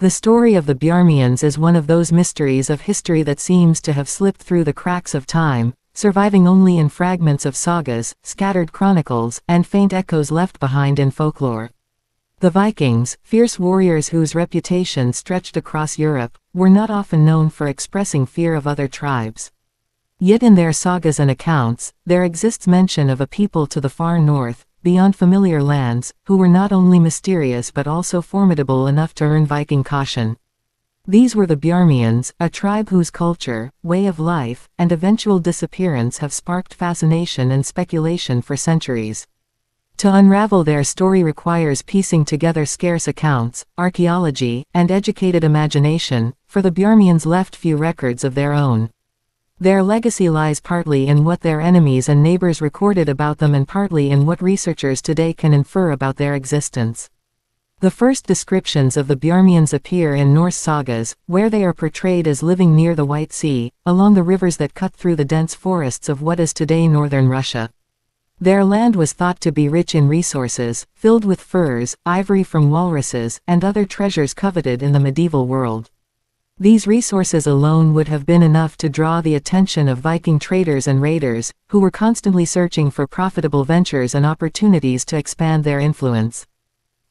The story of the Bjarmians is one of those mysteries of history that seems to have slipped through the cracks of time, surviving only in fragments of sagas, scattered chronicles, and faint echoes left behind in folklore. The Vikings, fierce warriors whose reputation stretched across Europe, were not often known for expressing fear of other tribes. Yet in their sagas and accounts, there exists mention of a people to the far north, beyond familiar lands, who were not only mysterious but also formidable enough to earn Viking caution. These were the Bjarmians, a tribe whose culture, way of life, and eventual disappearance have sparked fascination and speculation for centuries. To unravel their story requires piecing together scarce accounts, archaeology, and educated imagination, for the Bjarmians left few records of their own. Their legacy lies partly in what their enemies and neighbors recorded about them and partly in what researchers today can infer about their existence. The first descriptions of the Bjarmians appear in Norse sagas, where they are portrayed as living near the White Sea, along the rivers that cut through the dense forests of what is today northern Russia. Their land was thought to be rich in resources, filled with furs, ivory from walruses, and other treasures coveted in the medieval world. These resources alone would have been enough to draw the attention of Viking traders and raiders, who were constantly searching for profitable ventures and opportunities to expand their influence.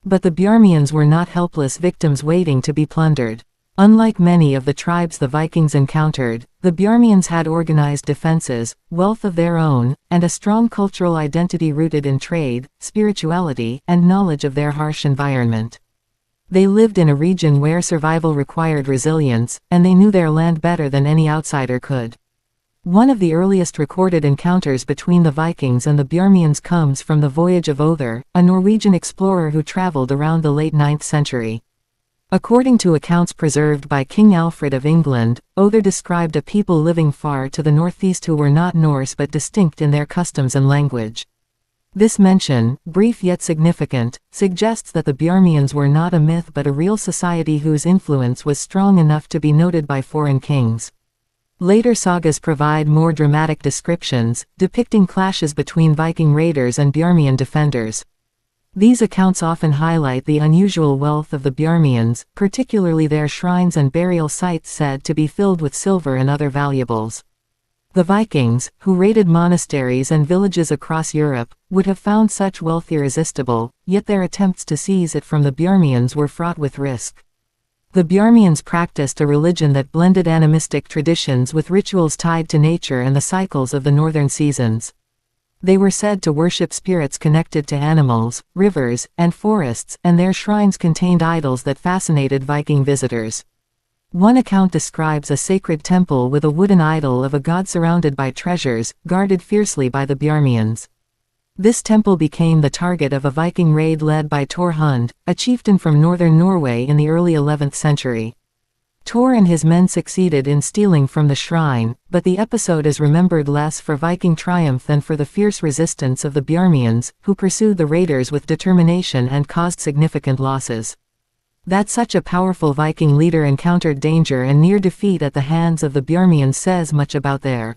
But the Bjarmians were not helpless victims waiting to be plundered. Unlike many of the tribes the Vikings encountered, the Bjarmians had organized defenses, wealth of their own, and a strong cultural identity rooted in trade, spirituality, and knowledge of their harsh environment. They lived in a region where survival required resilience, and they knew their land better than any outsider could. One of the earliest recorded encounters between the Vikings and the Bjarmians comes from the voyage of Other, a Norwegian explorer who traveled around the late 9th century. According to accounts preserved by King Alfred of England, Other described a people living far to the northeast who were not Norse but distinct in their customs and language. This mention, brief yet significant, suggests that the Bjarmians were not a myth but a real society whose influence was strong enough to be noted by foreign kings. Later sagas provide more dramatic descriptions, depicting clashes between Viking raiders and Bjarmian defenders. These accounts often highlight the unusual wealth of the Bjarmians, particularly their shrines and burial sites said to be filled with silver and other valuables. The Vikings, who raided monasteries and villages across Europe, would have found such wealth irresistible, yet their attempts to seize it from the Bjarmians were fraught with risk. The Bjarmians practiced a religion that blended animistic traditions with rituals tied to nature and the cycles of the northern seasons. They were said to worship spirits connected to animals, rivers, and forests, and their shrines contained idols that fascinated Viking visitors. One account describes a sacred temple with a wooden idol of a god surrounded by treasures, guarded fiercely by the Bjarmians. This temple became the target of a Viking raid led by Thor Hund, a chieftain from northern Norway in the early 11th century. Thor and his men succeeded in stealing from the shrine, but the episode is remembered less for Viking triumph than for the fierce resistance of the Bjarmians, who pursued the raiders with determination and caused significant losses. That such a powerful Viking leader encountered danger and near defeat at the hands of the Bjarmians says much about their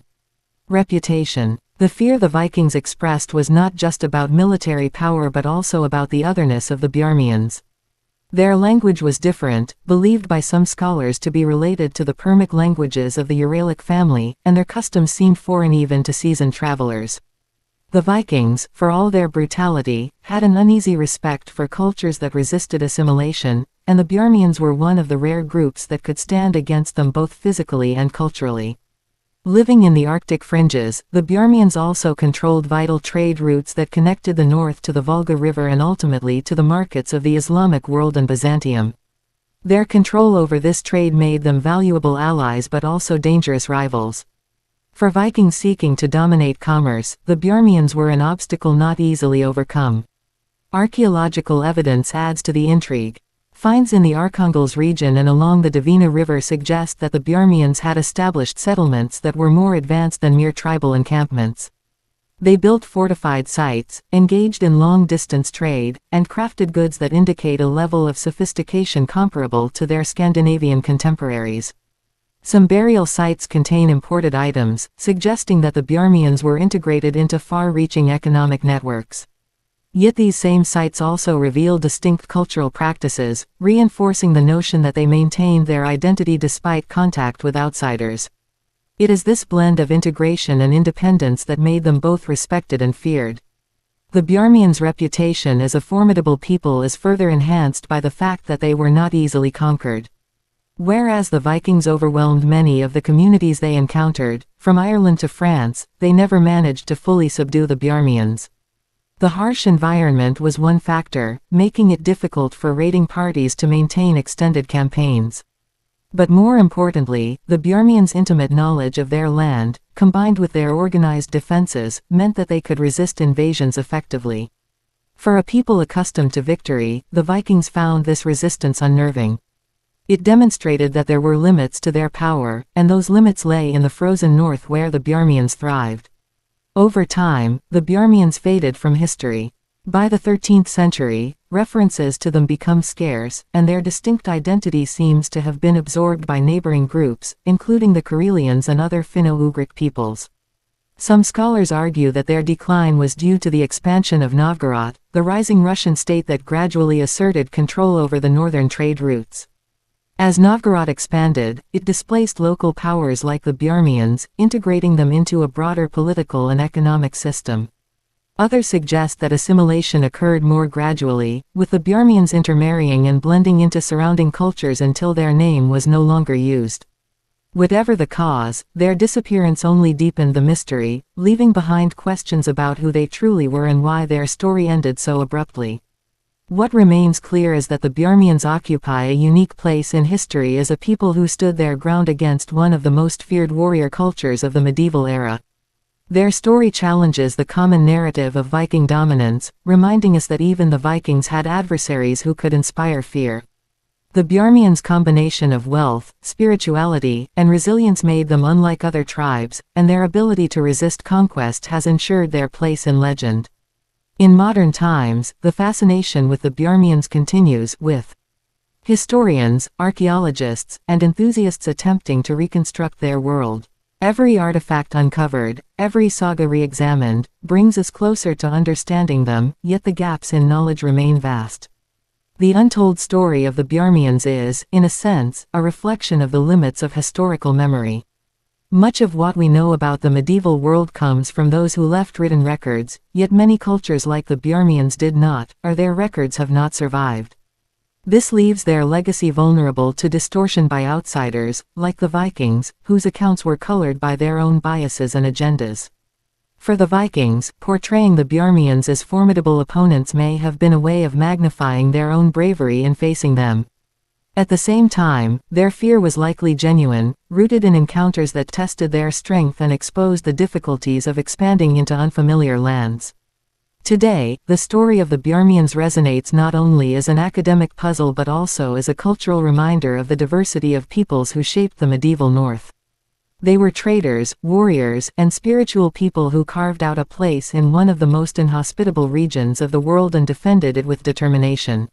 reputation. The fear the Vikings expressed was not just about military power but also about the otherness of the Bjarmians. Their language was different, believed by some scholars to be related to the Permic languages of the Uralic family, and their customs seemed foreign even to seasoned travelers. The Vikings, for all their brutality, had an uneasy respect for cultures that resisted assimilation, and the Bjarmians were one of the rare groups that could stand against them both physically and culturally. Living in the Arctic fringes, the Bjarmians also controlled vital trade routes that connected the north to the Volga River and ultimately to the markets of the Islamic world and Byzantium. Their control over this trade made them valuable allies but also dangerous rivals. For Vikings seeking to dominate commerce, the Bjarmians were an obstacle not easily overcome. Archaeological evidence adds to the intrigue. Finds in the Arkhangelsk region and along the Dvina River suggest that the Bjarmians had established settlements that were more advanced than mere tribal encampments. They built fortified sites, engaged in long-distance trade, and crafted goods that indicate a level of sophistication comparable to their Scandinavian contemporaries. Some burial sites contain imported items, suggesting that the Bjarmians were integrated into far-reaching economic networks. Yet these same sites also reveal distinct cultural practices, reinforcing the notion that they maintained their identity despite contact with outsiders. It is this blend of integration and independence that made them both respected and feared. The Bjarmians' reputation as a formidable people is further enhanced by the fact that they were not easily conquered. Whereas the Vikings overwhelmed many of the communities they encountered, from Ireland to France, they never managed to fully subdue the Bjarmians. The harsh environment was one factor, making it difficult for raiding parties to maintain extended campaigns. But more importantly, the Bjarmians' intimate knowledge of their land, combined with their organized defenses, meant that they could resist invasions effectively. For a people accustomed to victory, the Vikings found this resistance unnerving. It demonstrated that there were limits to their power, and those limits lay in the frozen north where the Bjarmians thrived. Over time, the Bjarmians faded from history. By the 13th century, references to them become scarce, and their distinct identity seems to have been absorbed by neighboring groups, including the Karelians and other Finno-Ugric peoples. Some scholars argue that their decline was due to the expansion of Novgorod, the rising Russian state that gradually asserted control over the northern trade routes. As Novgorod expanded, it displaced local powers like the Bjarmians, integrating them into a broader political and economic system. Others suggest that assimilation occurred more gradually, with the Bjarmians intermarrying and blending into surrounding cultures until their name was no longer used. Whatever the cause, their disappearance only deepened the mystery, leaving behind questions about who they truly were and why their story ended so abruptly. What remains clear is that the Bjarmians occupy a unique place in history as a people who stood their ground against one of the most feared warrior cultures of the medieval era. Their story challenges the common narrative of Viking dominance, reminding us that even the Vikings had adversaries who could inspire fear. The Bjarmians' combination of wealth, spirituality, and resilience made them unlike other tribes, and their ability to resist conquest has ensured their place in legend. In modern times, the fascination with the Bjarmians continues, with historians, archaeologists, and enthusiasts attempting to reconstruct their world. Every artifact uncovered, every saga re-examined, brings us closer to understanding them, yet the gaps in knowledge remain vast. The untold story of the Bjarmians is, in a sense, a reflection of the limits of historical memory. Much of what we know about the medieval world comes from those who left written records, yet many cultures like the Bjarmians did not, or their records have not survived. This leaves their legacy vulnerable to distortion by outsiders, like the Vikings, whose accounts were colored by their own biases and agendas. For the Vikings, portraying the Bjarmians as formidable opponents may have been a way of magnifying their own bravery in facing them. At the same time, their fear was likely genuine, rooted in encounters that tested their strength and exposed the difficulties of expanding into unfamiliar lands. Today, the story of the Bjarmians resonates not only as an academic puzzle but also as a cultural reminder of the diversity of peoples who shaped the medieval North. They were traders, warriors, and spiritual people who carved out a place in one of the most inhospitable regions of the world and defended it with determination.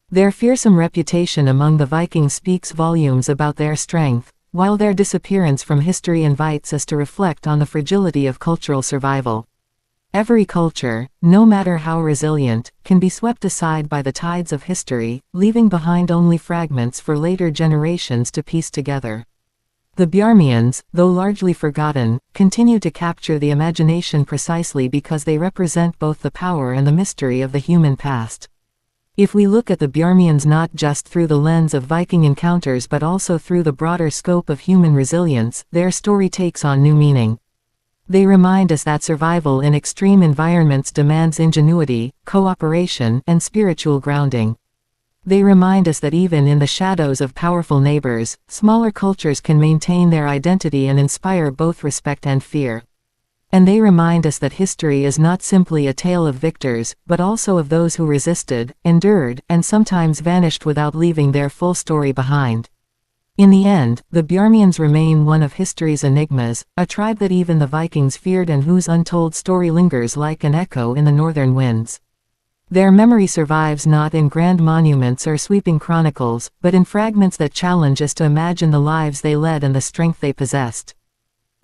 Their fearsome reputation among the Vikings speaks volumes about their strength, while their disappearance from history invites us to reflect on the fragility of cultural survival. Every culture, no matter how resilient, can be swept aside by the tides of history, leaving behind only fragments for later generations to piece together. The Bjarmians, though largely forgotten, continue to capture the imagination precisely because they represent both the power and the mystery of the human past. If we look at the Bjarmians not just through the lens of Viking encounters but also through the broader scope of human resilience, their story takes on new meaning. They remind us that survival in extreme environments demands ingenuity, cooperation, and spiritual grounding. They remind us that even in the shadows of powerful neighbors, smaller cultures can maintain their identity and inspire both respect and fear. And they remind us that history is not simply a tale of victors, but also of those who resisted, endured, and sometimes vanished without leaving their full story behind. In the end, the Bjarmians remain one of history's enigmas, a tribe that even the Vikings feared and whose untold story lingers like an echo in the northern winds. Their memory survives not in grand monuments or sweeping chronicles, but in fragments that challenge us to imagine the lives they led and the strength they possessed.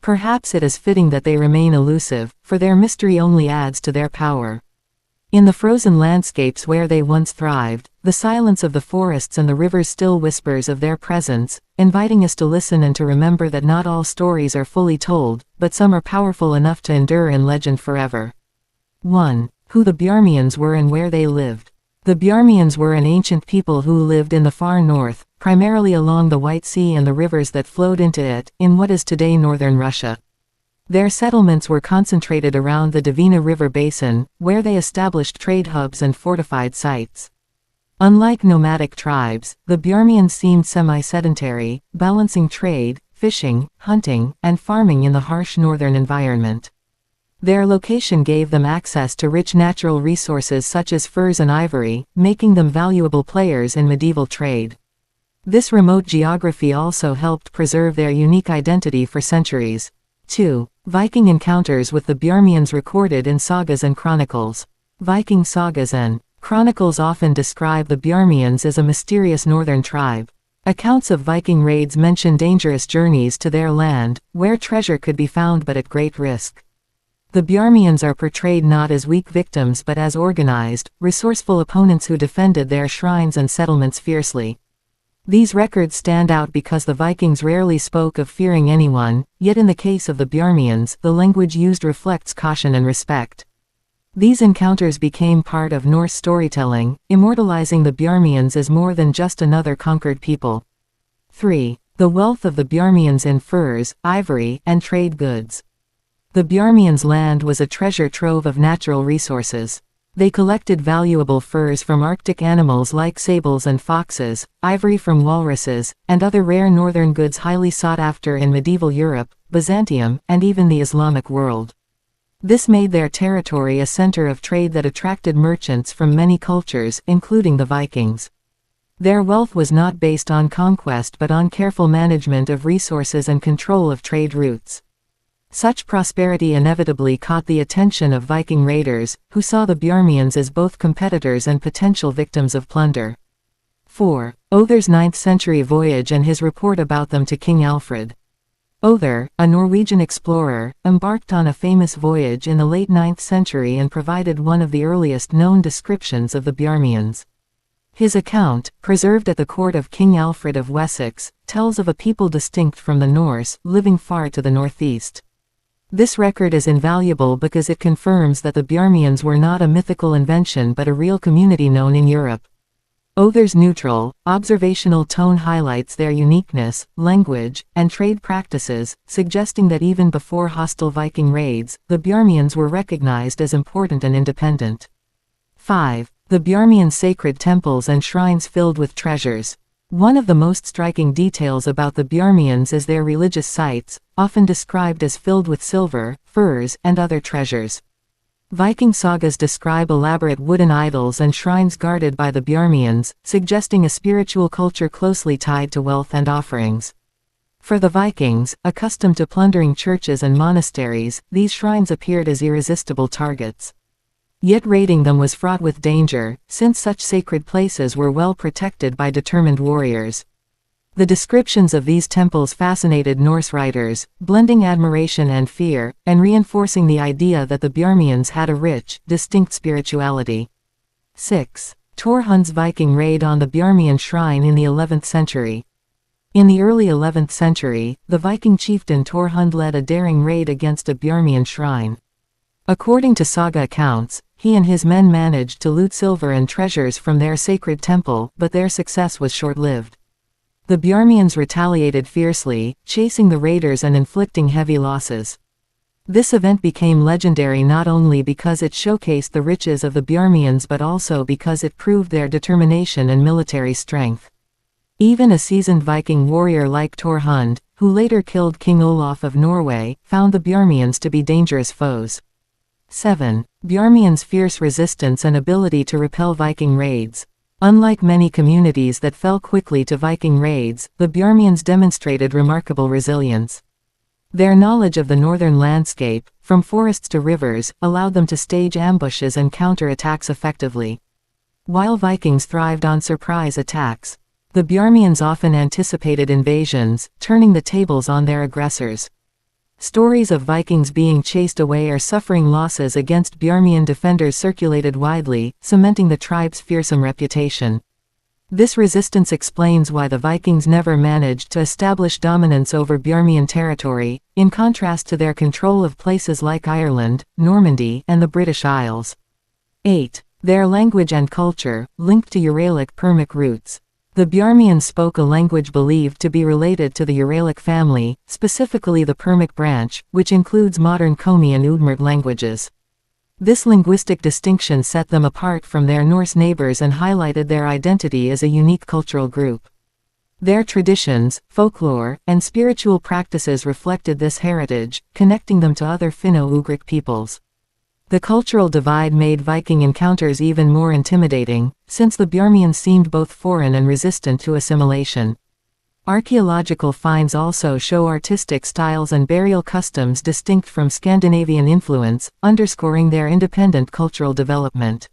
Perhaps it is fitting that they remain elusive, for their mystery only adds to their power. In the frozen landscapes where they once thrived, the silence of the forests and the rivers still whispers of their presence, inviting us to listen and to remember that not all stories are fully told, but some are powerful enough to endure in legend forever. 1. Who the Bjarmians were and where they lived. The Bjarmians were an ancient people who lived in the far north, primarily along the White Sea and the rivers that flowed into it, in what is today northern Russia. Their settlements were concentrated around the Dvina River basin, where they established trade hubs and fortified sites. Unlike nomadic tribes, the Bjarmians seemed semi-sedentary, balancing trade, fishing, hunting, and farming in the harsh northern environment. Their location gave them access to rich natural resources such as furs and ivory, making them valuable players in medieval trade. This remote geography also helped preserve their unique identity for centuries. 2. Viking encounters with the Bjarmians recorded in sagas and chronicles. Viking sagas and chronicles often describe the Bjarmians as a mysterious northern tribe. Accounts of Viking raids mention dangerous journeys to their land, where treasure could be found but at great risk. The Bjarmians are portrayed not as weak victims but as organized, resourceful opponents who defended their shrines and settlements fiercely. These records stand out because the Vikings rarely spoke of fearing anyone, yet in the case of the Bjarmians, the language used reflects caution and respect. These encounters became part of Norse storytelling, immortalizing the Bjarmians as more than just another conquered people. 3. The wealth of the Bjarmians in furs, ivory, and trade goods. The Bjarmians' land was a treasure trove of natural resources. They collected valuable furs from Arctic animals like sables and foxes, ivory from walruses, and other rare northern goods highly sought after in medieval Europe, Byzantium, and even the Islamic world. This made their territory a center of trade that attracted merchants from many cultures, including the Vikings. Their wealth was not based on conquest but on careful management of resources and control of trade routes. Such prosperity inevitably caught the attention of Viking raiders, who saw the Bjarmians as both competitors and potential victims of plunder. 4. Other's 9th-century voyage and his report about them to King Alfred. Other, a Norwegian explorer, embarked on a famous voyage in the late 9th century and provided one of the earliest known descriptions of the Bjarmians. His account, preserved at the court of King Alfred of Wessex, tells of a people distinct from the Norse, living far to the northeast. This record is invaluable because it confirms that the Bjarmians were not a mythical invention but a real community known in Europe. Other's neutral, observational tone highlights their uniqueness, language, and trade practices, suggesting that even before hostile Viking raids, the Bjarmians were recognized as important and independent. 5. The Bjarmians' sacred temples and shrines filled with treasures. One of the most striking details about the Bjarmians is their religious sites, often described as filled with silver, furs, and other treasures. Viking sagas describe elaborate wooden idols and shrines guarded by the Bjarmians, suggesting a spiritual culture closely tied to wealth and offerings. For the Vikings, accustomed to plundering churches and monasteries, these shrines appeared as irresistible targets. Yet raiding them was fraught with danger, since such sacred places were well protected by determined warriors. The descriptions of these temples fascinated Norse writers, blending admiration and fear, and reinforcing the idea that the Bjarmians had a rich, distinct spirituality. 6. Torhund's Viking raid on the Bjarmian shrine in the 11th century. In the early 11th century, the Viking chieftain Torhund led a daring raid against a Bjarmian shrine. According to saga accounts, he and his men managed to loot silver and treasures from their sacred temple, but their success was short-lived. The Bjarmians retaliated fiercely, chasing the raiders and inflicting heavy losses. This event became legendary not only because it showcased the riches of the Bjarmians but also because it proved their determination and military strength. Even a seasoned Viking warrior like Torhund, who later killed King Olaf of Norway, found the Bjarmians to be dangerous foes. 7. Bjarmians' fierce resistance and ability to repel Viking raids. Unlike many communities that fell quickly to Viking raids, the Bjarmians demonstrated remarkable resilience. Their knowledge of the northern landscape, from forests to rivers, allowed them to stage ambushes and counter attacks effectively. While Vikings thrived on surprise attacks, the Bjarmians often anticipated invasions, turning the tables on their aggressors. Stories of Vikings being chased away or suffering losses against Bjarmian defenders circulated widely, cementing the tribe's fearsome reputation. This resistance explains why the Vikings never managed to establish dominance over Bjarmian territory, in contrast to their control of places like Ireland, Normandy, and the British Isles. 8. Their language and culture, linked to Uralic Permic roots. The Bjarmians spoke a language believed to be related to the Uralic family, specifically the Permic branch, which includes modern Komi and Udmurt languages. This linguistic distinction set them apart from their Norse neighbors and highlighted their identity as a unique cultural group. Their traditions, folklore, and spiritual practices reflected this heritage, connecting them to other Finno-Ugric peoples. The cultural divide made Viking encounters even more intimidating, since the Bjarmians seemed both foreign and resistant to assimilation. Archaeological finds also show artistic styles and burial customs distinct from Scandinavian influence, underscoring their independent cultural development.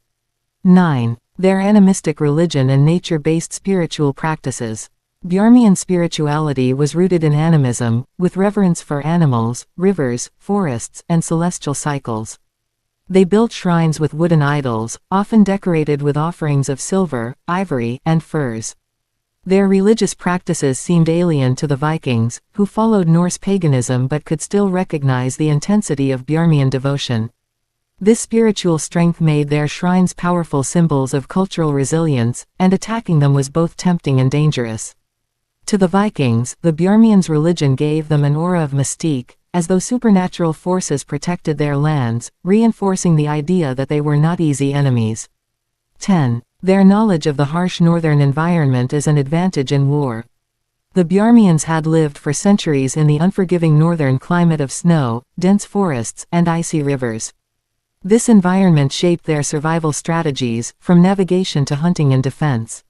9. Their animistic religion and nature-based spiritual practices. Bjarmian spirituality was rooted in animism, with reverence for animals, rivers, forests, and celestial cycles. They built shrines with wooden idols, often decorated with offerings of silver, ivory, and furs. Their religious practices seemed alien to the Vikings, who followed Norse paganism but could still recognize the intensity of Bjarmian devotion. This spiritual strength made their shrines powerful symbols of cultural resilience, and attacking them was both tempting and dangerous. To the Vikings, the Bjarmians' religion gave them an aura of mystique, as though supernatural forces protected their lands, reinforcing the idea that they were not easy enemies. 10. Their knowledge of the harsh northern environment is an advantage in war. The Bjarmians had lived for centuries in the unforgiving northern climate of snow, dense forests, and icy rivers. This environment shaped their survival strategies, from navigation to hunting and defense.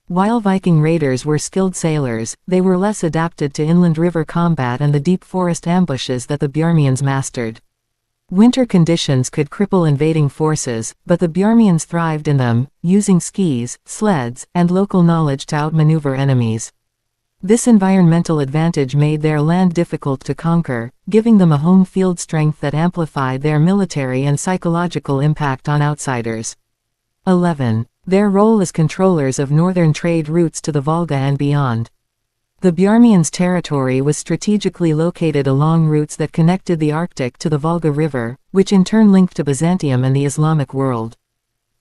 While Viking raiders were skilled sailors, they were less adapted to inland river combat and the deep forest ambushes that the Bjarmians mastered. Winter conditions could cripple invading forces, but the Bjarmians thrived in them, using skis, sleds, and local knowledge to outmaneuver enemies. This environmental advantage made their land difficult to conquer, giving them a home field strength that amplified their military and psychological impact on outsiders. 11. Their role as controllers of northern trade routes to the Volga and beyond. The Bjarmians' territory was strategically located along routes that connected the Arctic to the Volga River, which in turn linked to Byzantium and the Islamic world.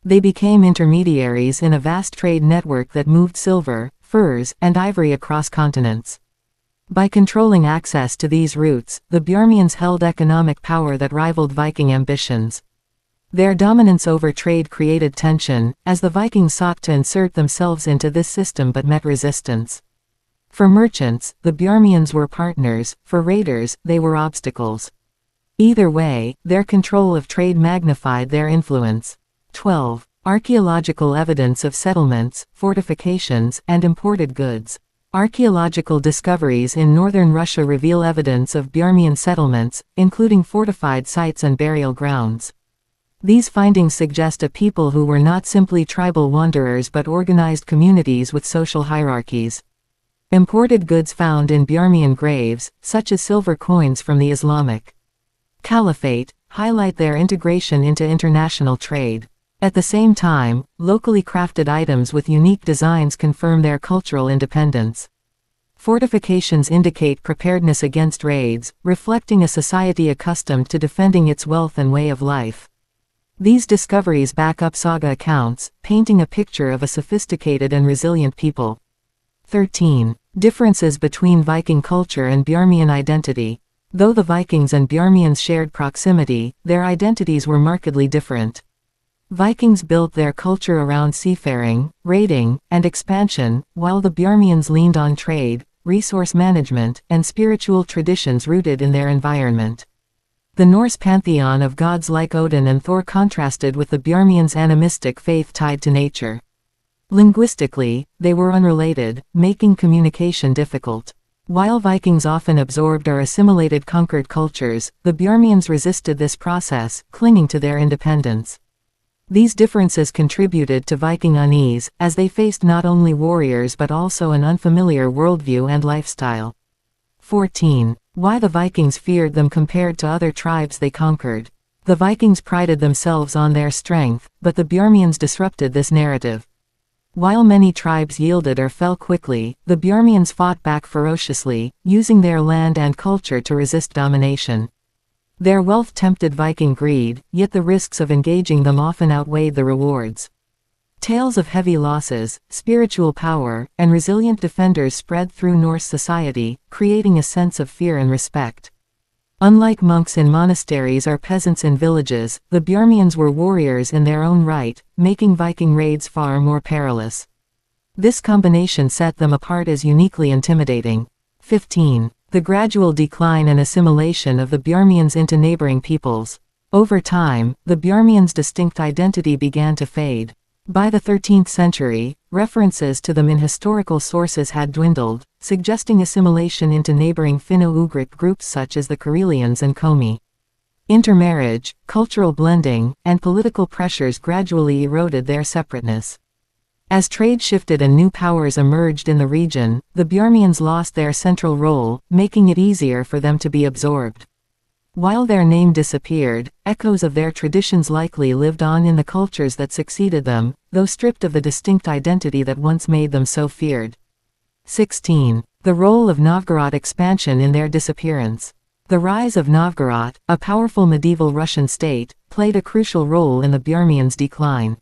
They became intermediaries in a vast trade network that moved silver, furs, and ivory across continents. By controlling access to these routes, the Bjarmians held economic power that rivaled Viking ambitions. Their dominance over trade created tension, as the Vikings sought to insert themselves into this system but met resistance. For merchants, the Bjarmians were partners; for raiders, they were obstacles. Either way, their control of trade magnified their influence. 12. Archaeological evidence of settlements, fortifications, and imported goods. Archaeological discoveries in northern Russia reveal evidence of Bjarmian settlements, including fortified sites and burial grounds. These findings suggest a people who were not simply tribal wanderers but organized communities with social hierarchies. Imported goods found in Bjarmian graves, such as silver coins from the Islamic Caliphate, highlight their integration into international trade. At the same time, locally crafted items with unique designs confirm their cultural independence. Fortifications indicate preparedness against raids, reflecting a society accustomed to defending its wealth and way of life. These discoveries back up saga accounts, painting a picture of a sophisticated and resilient people. 13. Differences between Viking culture and Bjarmian identity. Though the Vikings and Bjarmians shared proximity, their identities were markedly different. Vikings built their culture around seafaring, raiding, and expansion, while the Bjarmians leaned on trade, resource management, and spiritual traditions rooted in their environment. The Norse pantheon of gods like Odin and Thor contrasted with the Bjarmians' animistic faith tied to nature. Linguistically, they were unrelated, making communication difficult. While Vikings often absorbed or assimilated conquered cultures, the Bjarmians resisted this process, clinging to their independence. These differences contributed to Viking unease, as they faced not only warriors but also an unfamiliar worldview and lifestyle. 14. Why the Vikings feared them compared to other tribes they conquered. The Vikings prided themselves on their strength, but the Bjarmians disrupted this narrative. While many tribes yielded or fell quickly, the Bjarmians fought back ferociously, using their land and culture to resist domination. Their wealth tempted Viking greed, yet the risks of engaging them often outweighed the rewards. Tales of heavy losses, spiritual power, and resilient defenders spread through Norse society, creating a sense of fear and respect. Unlike monks in monasteries or peasants in villages, the Bjarmians were warriors in their own right, making Viking raids far more perilous. This combination set them apart as uniquely intimidating. 15. The gradual decline and assimilation of the Bjarmians into neighboring peoples. Over time, the Bjarmians' distinct identity began to fade. By the 13th century, references to them in historical sources had dwindled, suggesting assimilation into neighboring Finno-Ugric groups such as the Karelians and Komi. Intermarriage, cultural blending, and political pressures gradually eroded their separateness. As trade shifted and new powers emerged in the region, the Bjarmians lost their central role, making it easier for them to be absorbed. While their name disappeared, echoes of their traditions likely lived on in the cultures that succeeded them, though stripped of the distinct identity that once made them so feared. 16. The role of Novgorod expansion in their disappearance. The rise of Novgorod, a powerful medieval Russian state, played a crucial role in the Bjarmians' decline.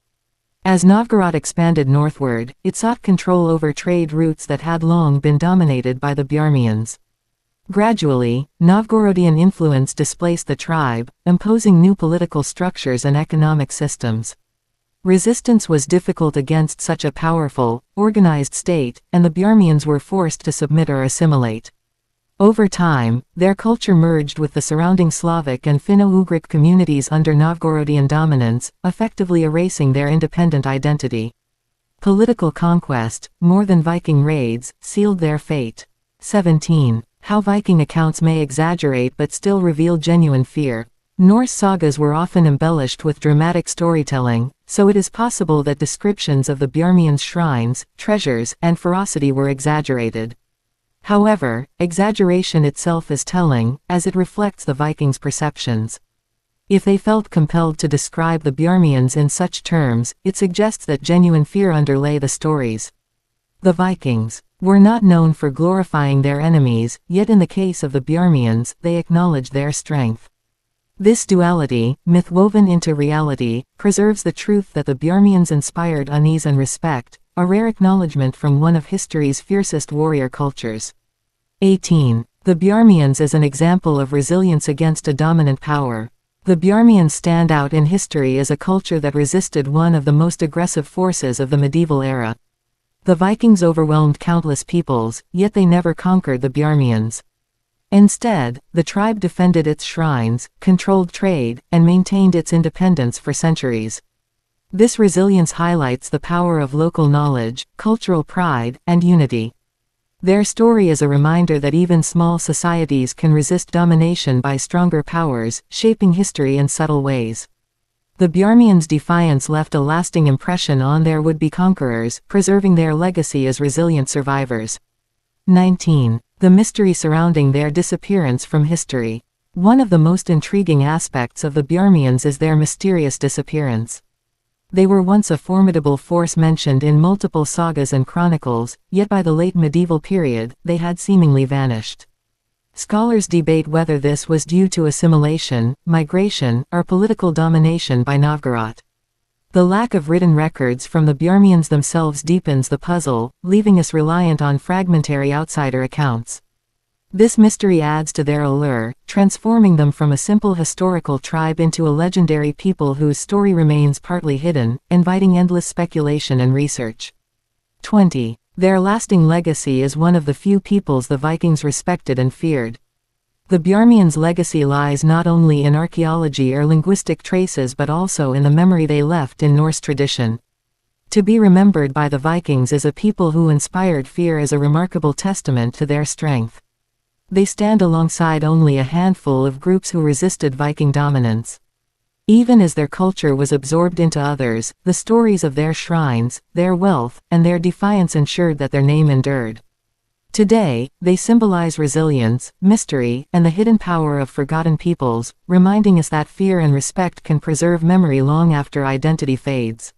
As Novgorod expanded northward, it sought control over trade routes that had long been dominated by the Bjarmians. Gradually, Novgorodian influence displaced the tribe, imposing new political structures and economic systems. Resistance was difficult against such a powerful, organized state, and the Bjarmians were forced to submit or assimilate. Over time, their culture merged with the surrounding Slavic and Finno-Ugric communities under Novgorodian dominance, effectively erasing their independent identity. Political conquest, more than Viking raids, sealed their fate. 17. How Viking accounts may exaggerate but still reveal genuine fear. Norse sagas were often embellished with dramatic storytelling, so it is possible that descriptions of the Bjarmians' shrines, treasures, and ferocity were exaggerated. However, exaggeration itself is telling, as it reflects the Vikings' perceptions. If they felt compelled to describe the Bjarmians in such terms, it suggests that genuine fear underlay the stories. The Vikings were not known for glorifying their enemies, yet in the case of the Bjarmians, they acknowledged their strength. This duality, myth woven into reality, preserves the truth that the Bjarmians inspired unease and respect, a rare acknowledgement from one of history's fiercest warrior cultures. 18. The Bjarmians as an example of resilience against a dominant power. The Bjarmians stand out in history as a culture that resisted one of the most aggressive forces of the medieval era. The Vikings overwhelmed countless peoples, yet they never conquered the Bjarmians. Instead, the tribe defended its shrines, controlled trade, and maintained its independence for centuries. This resilience highlights the power of local knowledge, cultural pride, and unity. Their story is a reminder that even small societies can resist domination by stronger powers, shaping history in subtle ways. The Bjarmians' defiance left a lasting impression on their would-be conquerors, preserving their legacy as resilient survivors. 19. The mystery surrounding their disappearance from history. One of the most intriguing aspects of the Bjarmians is their mysterious disappearance. They were once a formidable force mentioned in multiple sagas and chronicles, yet by the late medieval period, they had seemingly vanished. Scholars debate whether this was due to assimilation, migration, or political domination by Novgorod. The lack of written records from the Bjarmians themselves deepens the puzzle, leaving us reliant on fragmentary outsider accounts. This mystery adds to their allure, transforming them from a simple historical tribe into a legendary people whose story remains partly hidden, inviting endless speculation and research. 20. Their lasting legacy is one of the few peoples the Vikings respected and feared. The Bjarmians' legacy lies not only in archaeology or linguistic traces but also in the memory they left in Norse tradition. To be remembered by the Vikings as a people who inspired fear is a remarkable testament to their strength. They stand alongside only a handful of groups who resisted Viking dominance. Even as their culture was absorbed into others, the stories of their shrines, their wealth, and their defiance ensured that their name endured. Today, they symbolize resilience, mystery, and the hidden power of forgotten peoples, reminding us that fear and respect can preserve memory long after identity fades.